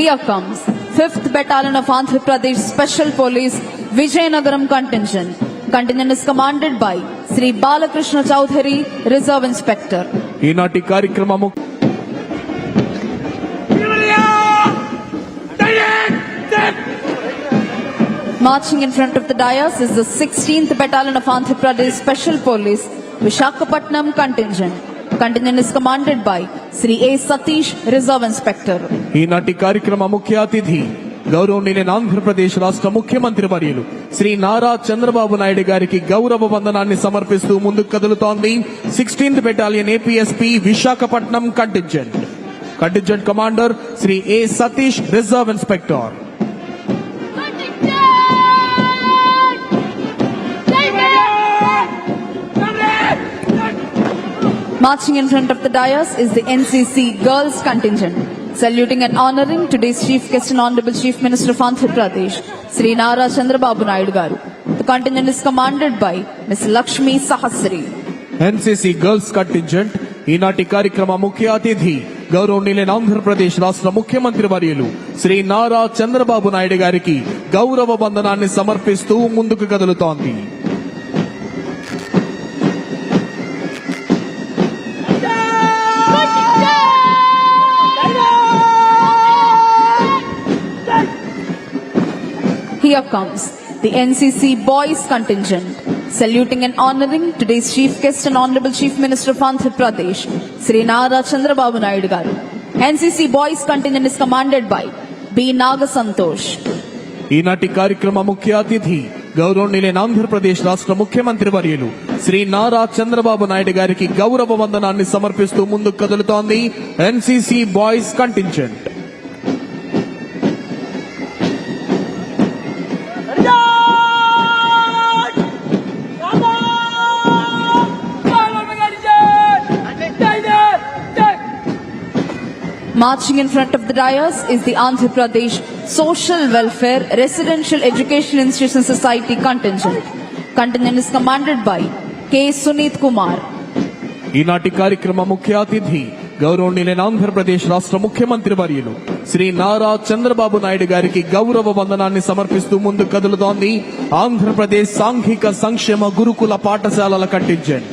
Here comes 5th Battalion of Andhra Pradesh Special Police Vijayanagaram contingent. Contingent is commanded by Sri Balakrishna Chowdhury, Reserve Inspector. ఈనాటి కార్యక్రమము Marching in front of the dais is the 16th Battalion of Andhra Pradesh Special Police Visakhapatnam contingent. Contingent is commanded by Sri A. Satish, Reserve Inspector. ఈనాటి కార్యక్రమ ముఖ్య అతిథి గౌరవనీయులైన ఆంధ్రప్రదేశ్ రాష్ట్ర ముఖ్యమంత్రి వర్యులు శ్రీ నారా చంద్రబాబు నాయుడు గారికి గౌరవ వందనాన్ని సమర్పిస్తూ ముందుకు కదులుతోంది 16th battalion APSP Visakhapatnam contingent. Contingent commander Shri A Satish, reserve inspector. Marching in front of the dais is the NCC Girls contingent. Saluting and honoring today's Chief Guest and Honorable Chief Minister of Andhra Pradesh, Sri Nara Chandrababu Naidu Garu. The contingent is commanded by Ms. Lakshmi Sahasri. NCC Girls contingent ఈనాటి కార్యక్రమ ముఖ్య అతిథి గౌరవనీయులైన ఆంధ్రప్రదేశ్ రాష్ట్ర ముఖ్యమంత్రి వర్యులు శ్రీ నారా చంద్రబాబు నాయుడు గారికి గౌరవ వందనాన్ని సమర్పిస్తూ ముందుకు కదులుతోంది. Here comes the NCC Boys contingent. Saluting and honoring today's Chief Guest and Honorable Chief Minister of Andhra Pradesh, Sri Nara Chandrababu Naidu Garu. NCC Boys contingent is commanded by B. Nagasantosh. ఈనాటి కార్యక్రమ ముఖ్య అతిథి గౌరవనీయులైన ఆంధ్రప్రదేశ్ రాష్ట్ర ముఖ్యమంత్రి వర్యులు శ్రీ నారా చంద్రబాబు నాయుడు గారికి గౌరవ వందనాన్ని సమర్పిస్తూ ముందుకు కదులుతోంది NCC boys contingent. Marching in front of the dais is the Andhra Pradesh Social Welfare Residential Education Institution Society contingent. Contingent is commanded by K. Sunit Kumar. ఈనాటి కార్యక్రమ ముఖ్య అతిథి గౌరవనీయులైన ఆంధ్రప్రదేశ్ రాష్ట్ర ముఖ్యమంత్రి వర్యులు శ్రీ నారా చంద్రబాబు నాయుడు గారికి గౌరవ వందనాన్ని సమర్పిస్తూ ముందుకు కదులుతోంది ఆంధ్రప్రదేశ్ సాంఘిక సంక్షేమ గురుకుల పాఠశాలల contingent.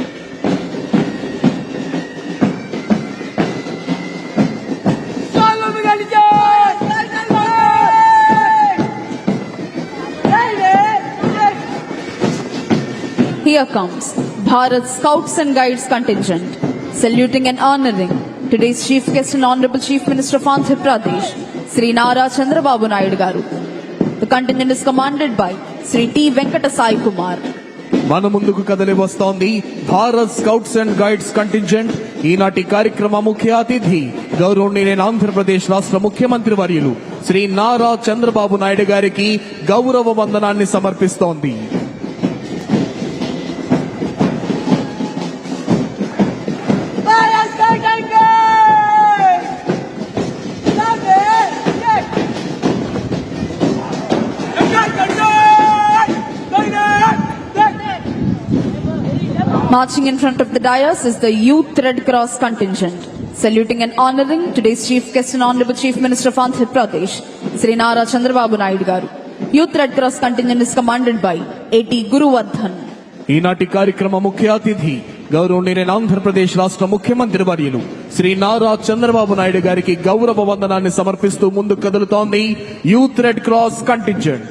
Here comes Bharat Scouts and Guides contingent. Saluting and honoring today's Chief Guest and Honorable Chief Minister of Andhra Pradesh, Sri Nara Chandrababu Naidu Garu. The contingent is commanded by Sri T. Venkata Sai Kumar. మన ముందుకు కదలి వస్తోంది Bharat scouts and guides contingent. ఈనాటి కార్యక్రమ ముఖ్య అతిథి గౌరవనీయులైన ఆంధ్రప్రదేశ్ రాష్ట్ర ముఖ్యమంత్రి వర్యులు శ్రీ నారా చంద్రబాబు నాయుడు గారికి గౌరవ వందనాన్ని సమర్పిస్తోంది. Marching in front of the dais is the Youth Red Cross contingent. Saluting and honoring today's Chief Guest and Honorable Chief Minister of Andhra Pradesh, Sri Nara Chandrababu Naidu Garu. Youth Red Cross contingent is commanded by A.T. Guruvardhan. ఈనాటి కార్యక్రమ ముఖ్య అతిథి గౌరవనీయులైన ఆంధ్రప్రదేశ్ రాష్ట్ర ముఖ్యమంత్రి వర్యులు శ్రీ నారా చంద్రబాబు నాయుడు గారికి గౌరవ వందనాన్ని సమర్పిస్తూ ముందుకు కదులుతోంది youth red cross contingent.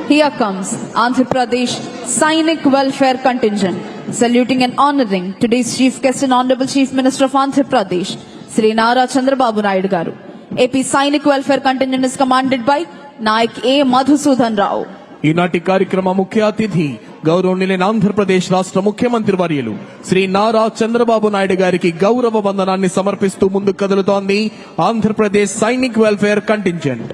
Here comes Andhra Pradesh Sainik Welfare Contingent. Saluting and honoring today's Chief Guest and Honorable Chief Minister of Andhra Pradesh, Sri Nara Chandrababu Naidu Garu. AP Sainik Welfare Contingent is commanded by Naik A. Madhusudan Rao. ఈనాటి కార్యక్రమ ముఖ్య అతిథి గౌరవనీయులైన ఆంధ్రప్రదేశ్ రాష్ట్ర ముఖ్యమంత్రి వర్యులు శ్రీ నారా చంద్రబాబు నాయుడు గారికి గౌరవ వందనాన్ని సమర్పిస్తూ ముందుకు కదులుతోంది Andhra Pradesh Sainik welfare contingent.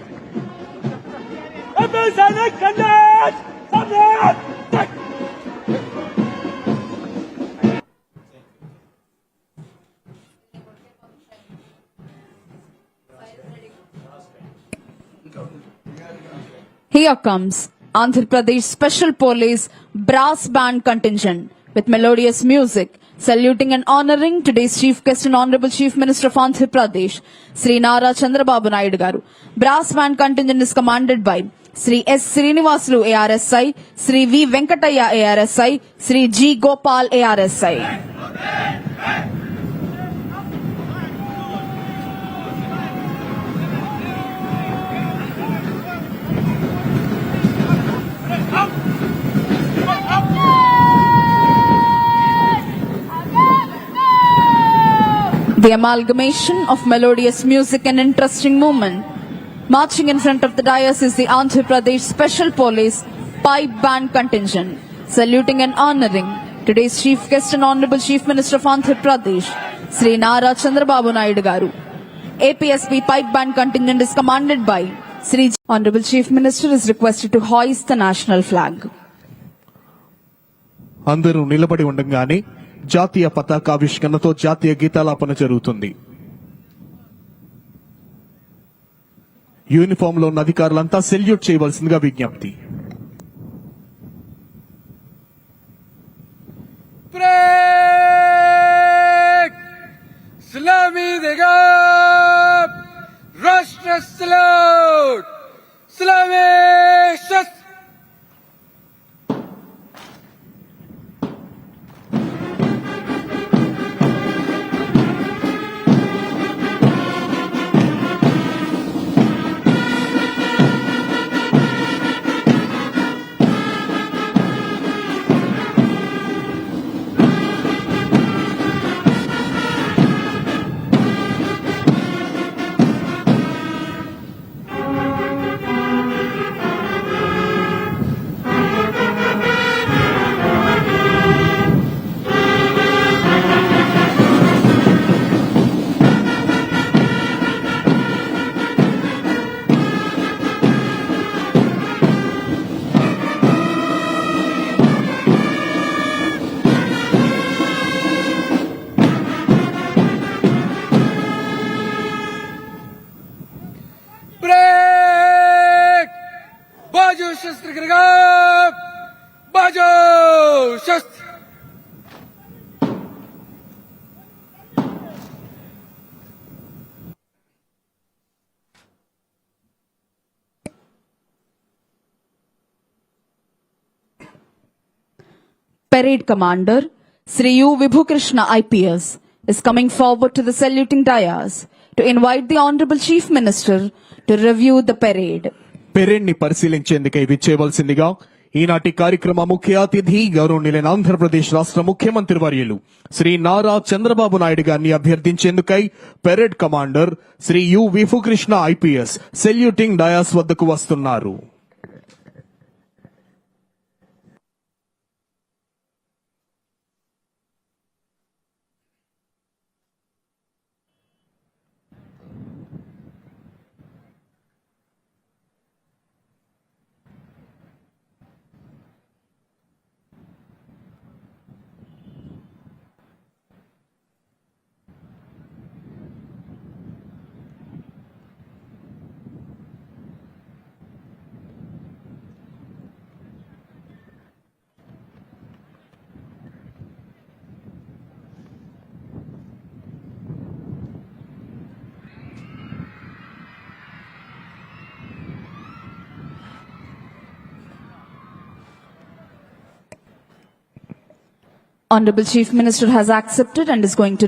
Here comes Andhra Pradesh Special Police Brass Band Contingent with melodious music, saluting and honoring today's Chief Guest and Honorable Chief Minister of Andhra Pradesh, Sri Nara Chandrababu Naidu Garu. Brass Band Contingent is commanded by Sri S. Srinivasulu ARSI, Sri V. Venkataya ARSI, Sri G. Gopal ARSI. The amalgamation of melodious music and interesting movement. Marching in front of the dais is the Andhra Pradesh Special Police Pipe Band Contingent, saluting and honoring today's Chief Guest and Honorable Chief Minister of Andhra Pradesh, Sri Nara Chandrababu Naidu Garu. APSP Pipe Band Contingent is commanded by Sri Honorable Chief Minister is requested to hoist the national flag. అందరూ నిలబడి ఉండగానే జాతీయ పతాకావిష్కరణతో జాతీయ గీతాలాపన జరుగుతుంది. Uniform లో ఉన్న అధికారులంతా salute చేయవలసిందిగా విజ్ఞప్తి. Salami dega Rashtra salute Salami shast Bajo Shastra Kriga Bajo Shastra Parade Commander Sri U. Vibhukrishna IPS is coming forward to the saluting dais to invite the Honorable Chief Minister to review the parade. Parade ని పరిశీలించేందుకై విచ్చేయవలసిందిగా ఈనాటి కార్యక్రమ ముఖ్య అతిథి గౌరవనీయులైన ఆంధ్రప్రదేశ్ రాష్ట్ర ముఖ్యమంత్రి వర్యులు శ్రీ నారా చంద్రబాబు నాయుడు గారిని అభ్యర్థించేందుకై parade commander Shri U Vibhukrishna IPS saluting dais వద్దకు వస్తున్నారు. Honorable Chief Minister has accepted and is going to